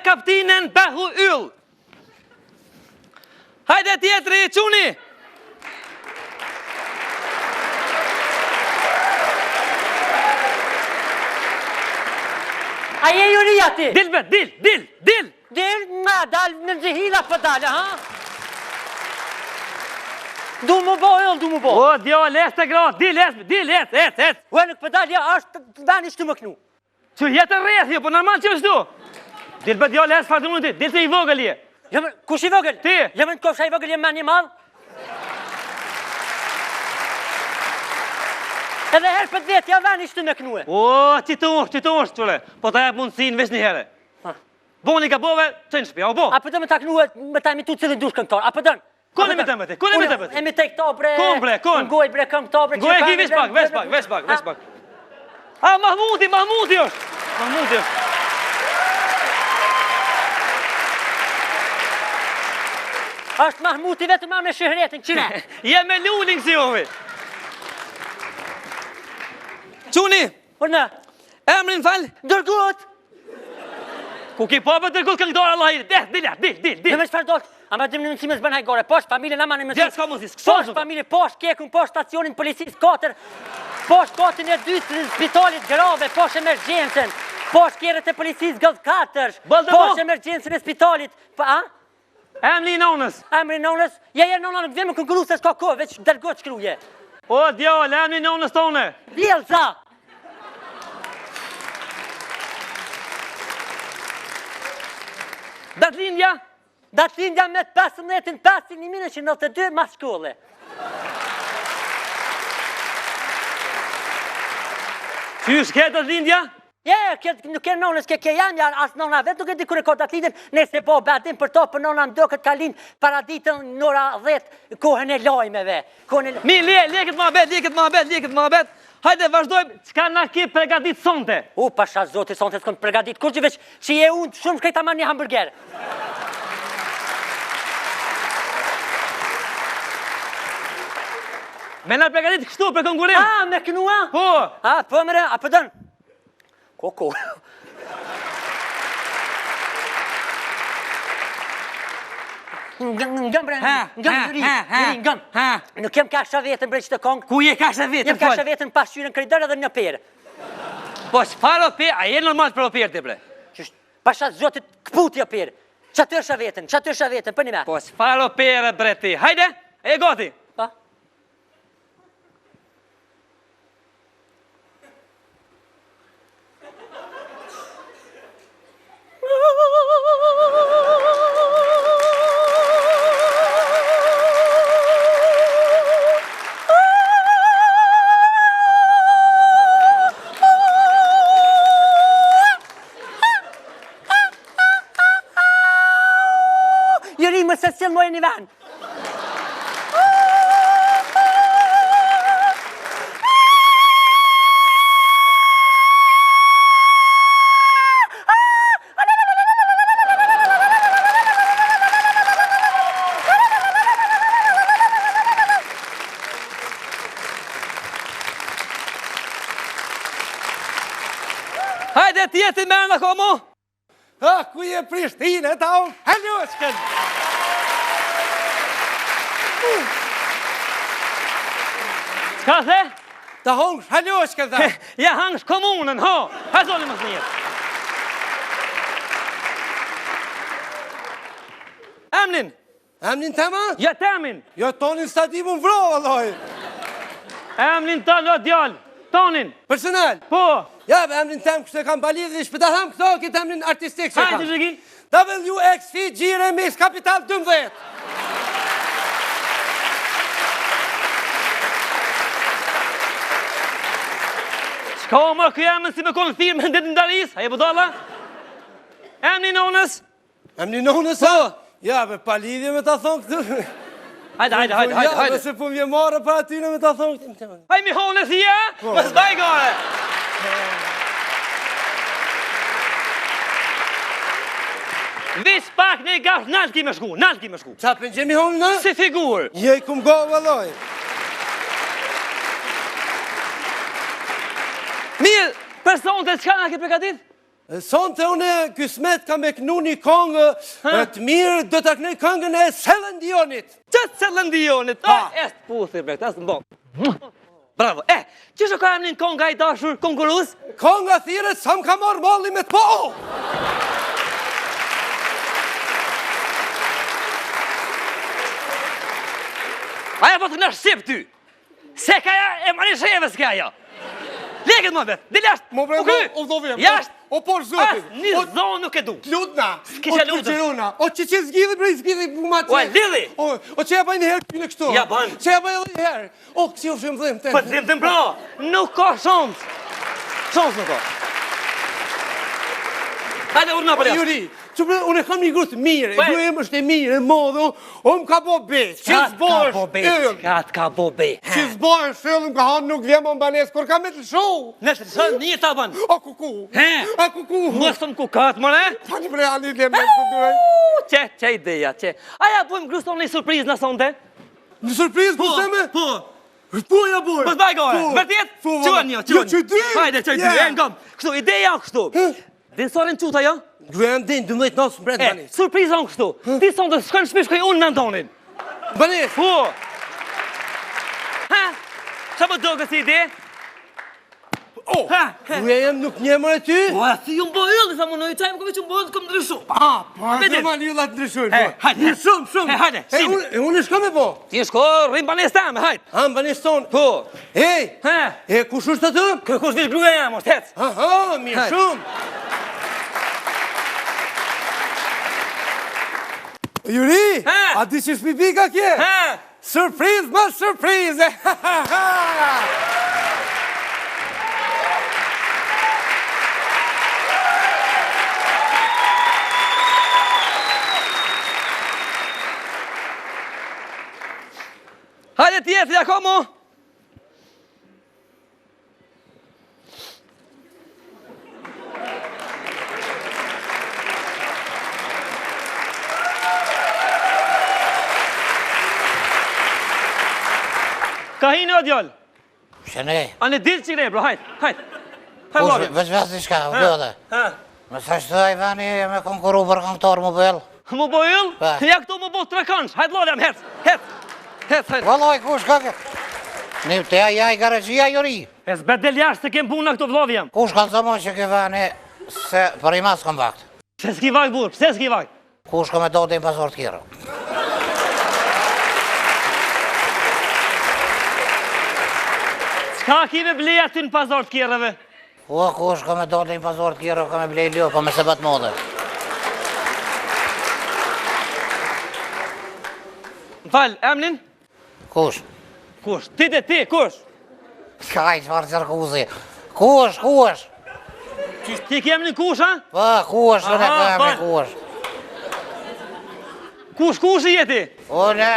kaptinen Behu Yll. Hajde tjetri, quni! A je juria ti? Dil bet, dil! Dil, ma dal në gjihila për dalë, ha? Du mu bo, du mu bo. O, djall, es të gratë, dil, es. Ue, nuk për dalë, është veni shtu më knu. Që jetë rreth, jo, po normal që është du. Dil bet, djall, es farë të mundit, dil të i vogël je. Kush i vogël? Ti. Jemi në kofsha i vogël, jemi me një madhë. Edhe herë për vetë, ja veni shtu me knue. O, ti të ushtë, qële. Po ta jep mundësin vesh një herë. Boni ka bove, që në shpi, a u bo? A për të me ta knue, me ta imitu cilin dush këngëtar, a për dënë? Kon e me te, Emitej këto bre. Kon bre, kon. Ngoj bre, këngëtar bre. Ngoj e ki vesh pak. A, Mahmuti është. Është Mahmuti vetëm me shëhretin, qire? Je me lulling si ovi. Quni, Por në? emrin fal. Dërgut! Ku ki popë dërgut këngëtar Allah i. Dil. Në me shfar dosh, a me dim në mësime zbën hajgore, poshtë familje në ma në mësime. Gjerë s'ka mundësis, Poshtë familje, poshtë kekun, poshtë stacionin policis 4, poshtë kotin e 2 të spitalit grave, poshtë emergjensën, poshtë kjerët e policis gëllë 4, poshtë emergjensën e spitalit, a? Emri nonës. Emri nonës, je nona nuk vjemë këngullu se s'ka kohë, veç dërgot shkruje. O, djall, emri nonës tone. Vjelza! Datlindja? Datlindja me 15/5/1992 mas shkolle. Qysh ke Datlindja? Nuk e nonës ke jam, as nona vetë nuk e di kur e ka Datlindjen, nëse po betim për to, për nona më do këtë kalin paraditën nëra 10 kohën e lajmeve. Mi, leket më abet. Hajde, vazhdojmë, qka na ki pregadit sonte? Pasha zoti, sonte s'kon pregadit, kur që veç që je unë shumë shkajta ma një hamburger. Me na pregadit kështu për konkurim? Me kënua? Po. Po mëre, a për dënë? Koko. Ngëm bre, ngëm. Nuk jem kasha vetën bre që të kongë. Ku je kasha vetën? Jem kasha vetën pas qyre në koridor edhe një perë. Po çfarë operë? A je normal për operë ti bre? Pasha zotit këputi operë. Qatërsha vetën, për një me. Po çfarë operë bre ti? Hajde, e gati. Pa. Më se cilë mojë një venë. Hajde tjetin me në komo. Ku je Prishtinë, ta unë haljoshken. Ka the? Ta hongsh haljoshken ta. Ja hangsh komunën, ho. Hazoni më të njërë. Emnin? Emnin tema? Ja temin. Jo, tonin stadimun vro, vallaj. Emnin tonë, o djallë. Tonin. Personal? Po. Ja, emnin tem kështë e kam balidh dhe shpëta tham këto, këtë emnin artistik që e kam. Hajde zhëgi. WXC Gjire Mis Kapital 12. Shka o marë këja emën si me konë firme në ditë ndaris? Haje budala? Emni nonës? Emni nonës, po? Ja, me palidhje me ta thonë këtë. Hajde. Ja, nëse po vje marë për atyre me ta thonë këtë. Hajde mi honës i ja? Më s'baj gare. Vis pak në i gafë, nalë ki me shku. Qa për gjemi honë në? Si figur. Je i kum go, vallaj. Mirë, personët e qka nga ke pregatit? Sonte une Kysmet ka me knu një kongë të mirë, do të knoj këngën e Celine Dionit. Që Celine Dionit? Es të puthir, bre, tas në bon. Bravo. Që shë ka emnin konga i dashur konkurus? Konga thirët sa më ka marrë molli me të po. Aja po të në shqip ty. Se ka ja e mani sheve s'ka ja. Leket më vetë, dhe jashtë. Mo bre, o dovim. Jashtë. O por zotin. Një zonë nuk e du. Lutna. S'kisha lutën. O që zgjidhi bre, zgjidhi ma që. O e lidhi. O që ja bëjnë herë kënë kështu. Ja bëjnë. Që ja bëjnë edhe herë. O kësi u shumë dhim të. Për dhim të mbra. Nuk ka shans. Shans nuk ka. Hajde urna për jashtë. Juri, që bre, unë e kam një grutë mirë, e gruë emë është e mirë, e modë, o më ka bo betë, që zbojnë, Ka të ka bo betë. që zbojnë shëllëm ka hanë nuk vjemë më banesë, kur ka me të show. Në të shëllë një të banë. O kuku, a kuku. Mështëm ku katë, mëre? Pani bre, ani dhe me të duraj. Që ideja, që. Aja bojmë gruston një surpriz në sonde? Në surprizë, po se me? Po. Po ja boj. Po t'baj gore, vërtet? Qënë një, Jo, që dy. Hajde, që dy, e ngëm. Kështu, ideja kështu. Dinsorin quta jo? Gruja në din, 12 nasë mbret banesë. Surpriza unë kështu. Ti son të shkën shpish këj unë me Antonin. Banesë. Po. Ha? Qa më do kësi ide? O, gruja jem nuk njemër e ty? Po, a si ju më bojë ylë, sa më në i qajmë këve që më bojë të këmë ndryshu. Pa, dhe ma një latë ndryshojnë. Hajde. Shumë. Hajde, shimi. E unë shka me po? Ti shko, rrim banes tame, hajde. A, më banesë tonë. Po. E, kush është atë? Kërkush vish gruja jam, është hec. Aha, mirë shumë. Juri, a di që shpipi ka kje? Surpriz ma surprize! Hajde tjetë, ja komo. Ka hinë o djallë? Shënej. A në dilë që ne, bro, hajtë. Hajtë lorë. Veç vështë shka, vëllë. Më sa shtë da Ivani me konkuru për këngëtor më bëllë. Më bo yllë? Ja këto më bo të rekansh. Hajtë lorë jam, hecë. Vëlloj, kush ka ke? Një të ja i garëgjia Juri. E s'bet del jashtë se kem puna këto vlodh jam. Kush ka të zëmon që ke Ivani se për i mas kom vakt? Se s'ki vaj burë, pse s'ki vaj? Kush ka me do të i pasor të kjero? Ka ki me bleja ty në pazar të kjereve? O, kush ka me do të i pasor të kjero, ka me blej ljo, pa me se bat modë. Më falë, emnin? Kush? Kush? Ti dhe ti, kush? Kaj, qëfar qërkuzi? Kush? Ti ke emnin kush, ha? Pa, kush, në ka emni kush. Kush i jeti? O, ne.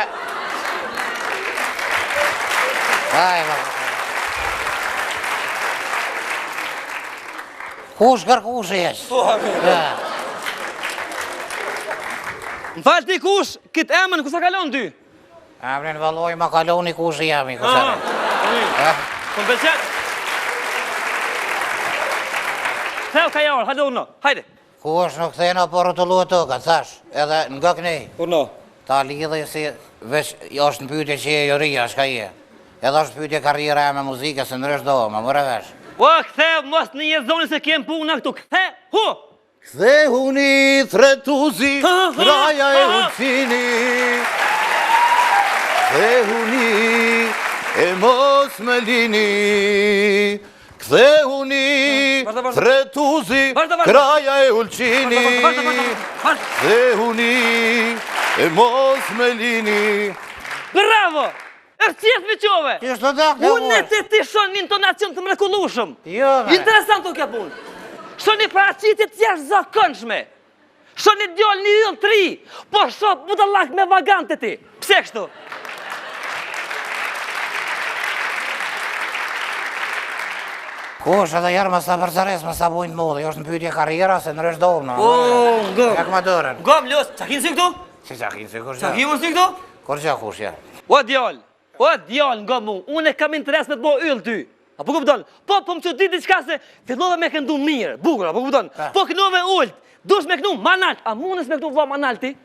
Kaj, ma. Kush kërkush e jesh? Më falë ti kush, këtë emën, kusa kalon ty? Emrin valloj ma kaloni kush e jam i kusare. Këmë pëlqet? Theo ka jarë, hajde urno, hajde. Kush nuk thena por të luë të ka, thash, edhe nga kënej. Urno. Ta lidhe si veç është në pyetje që e Joria, shka je. Edhe është pyetje karriera e me muzike, se nërështë do, ma mëre vesh. O, këthe, mos në një zoni se kem puna këtu, këthe, hu! Kthe huni thretuzi, kraja e ullëcini. Kthe huni e mos me lini. Kthe huni thretuzi, kraja e ullëcini. Kthe huni e mos me lini. Bravo! është qef me qove. Ti është të dakë, Unë e ti shon një intonacion të mrekullushëm. Jo, me. Interesant të kjo punë. Shon një paraqitje të jashtë zakonshme. Shon një djallë një yllë të ri, po shop budallak me vagante ti. Pse kështu? Kush edhe jarë më sa përcares, më sa bujnë të modë, jo është në pyetje karriera, se në rështë domë, O, gëm. Jak ma dërën. Gëm, los, qa kinë si këtu? Si qa kinë si kush Qa ja? kinë si këtu? Kur qa kush ja? O djallë, nga mu, unë e kam interes me të bo yllë ty. Apo kupton? Po më çudi diçka se fillova me këndu mirë, bukur, apo kupton? Po kënove ult, dush me kënu manalt, a mundes me kënu vlla manalti?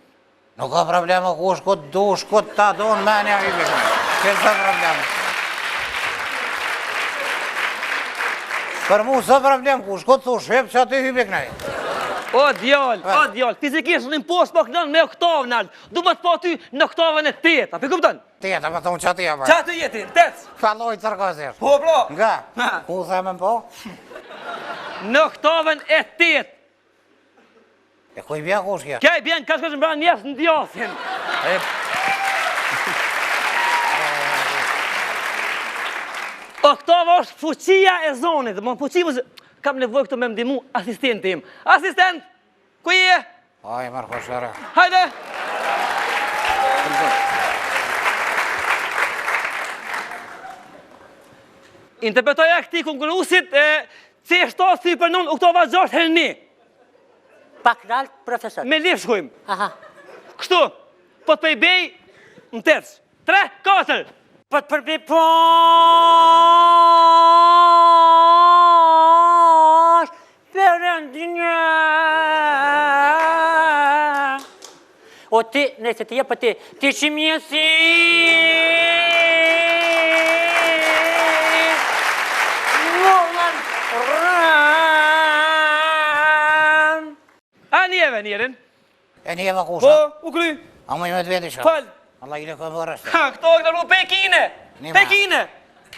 Nuk ka problema ku shkot du, shkot ta don menja i bishëm. Kërë së problem. Për mu së problem ku shkot thu shep që aty hybe kënaj. O djall, fizikisht në impost po kënon me oktavën alt. Du më të po ty në oktavën e 8, apo kupton? 8, apo thonë që aty e për. Qa të jeti, 8? Faloj cërkosisht. Po, bro. Nga? Ku themen po? Në oktavën e 8. E ku i bja kush kja? Kja i bjen ka shkosh mbra njerës në djasin. Oktava është fuqia e zonit. Kam nevoj këtu me mdimu asistenti im. Asistent, ku je? Aj, Marko Shara. Hajde! Interpretoja këti konkursusit C7 si për nën oktava 6 herni. Pak nalt, profesor. Me lirë shkojmë. Aha. Kështu, po të pëjbej në tërës. 3, 4. Po të përbej posh, përëndinja. O ti, nëse ti jepë ti që mjësi. Mullën rëm. A njeve njerin? E njeva kusha? Po, u kry. A më i me të veti shka? Fal. Allah i le këmë vërështë. Ha, këto këta ru Pekine. Pekine.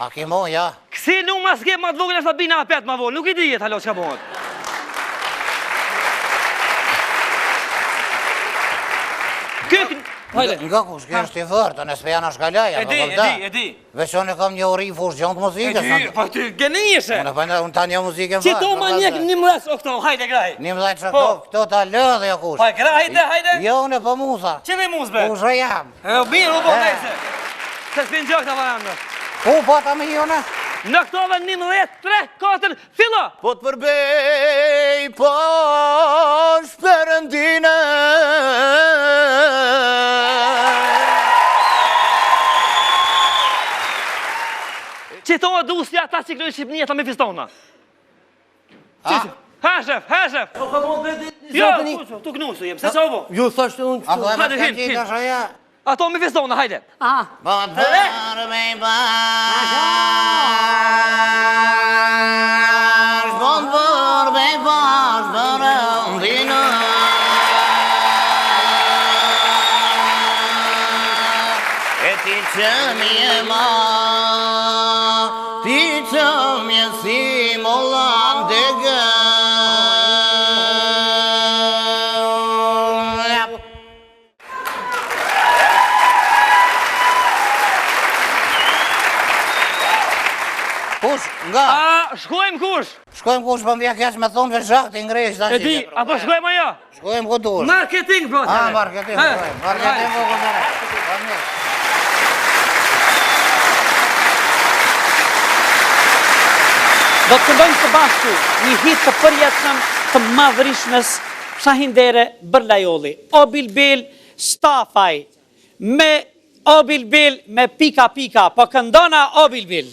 A ki mo, ja? Kësi nuk ma s'ke ma të vogën e Sabina apet ma volë. Nuk i dijet, halo, qka bohet. Nga kush, kjo është i vërtë, në spejana shkalaja, më vëllda. E di. Veç unë kam një ori fush gjëndë muzikës. Pa ty, gënijëshe. Unë ta një muzikën vërë. Që to ma njek një mres, o këto, hajde graj. Një mdhaj që këto ta lëdhe jo kush. Pa graj, hajde. Jo, unë po musa. Që me muzbe? Kushe jam. E mirë, u po nejse. Se s'pin gjok të varamdo. Ku po ta me jone? Në këtove 11, 3, 4, fillo! Po të përbej posh përëndine. Që to e dusja ata që krejnë Shqipënia ta me fistona. Ha, shef. Jo, tu knusu jem, se që ovo? Ju thashtë unë A do e me Hajde, të hin. qita shëja? Ato me fistona, hajde. Aha. Po të përbej posh, po të përbej posh përëndine. E ti që mi e ma, ti që mi e si mollan dhe gë. Kush, nga? Shkojmë kush? Shkojmë kush për mja kesh me thonë veç zhak të ngresh. E di, apo shkojmë ajo? Shkojmë ku dush. Marketing, bro. Marketing, shkojmë. Marketing ku këndare. Do të këndojmë së bashku një hit të përjetshëm të madhërishmes Shahindere Bërlajolli. O Bilbil Stafaj, me O Bilbil me pika pika, po këndona O Bilbil.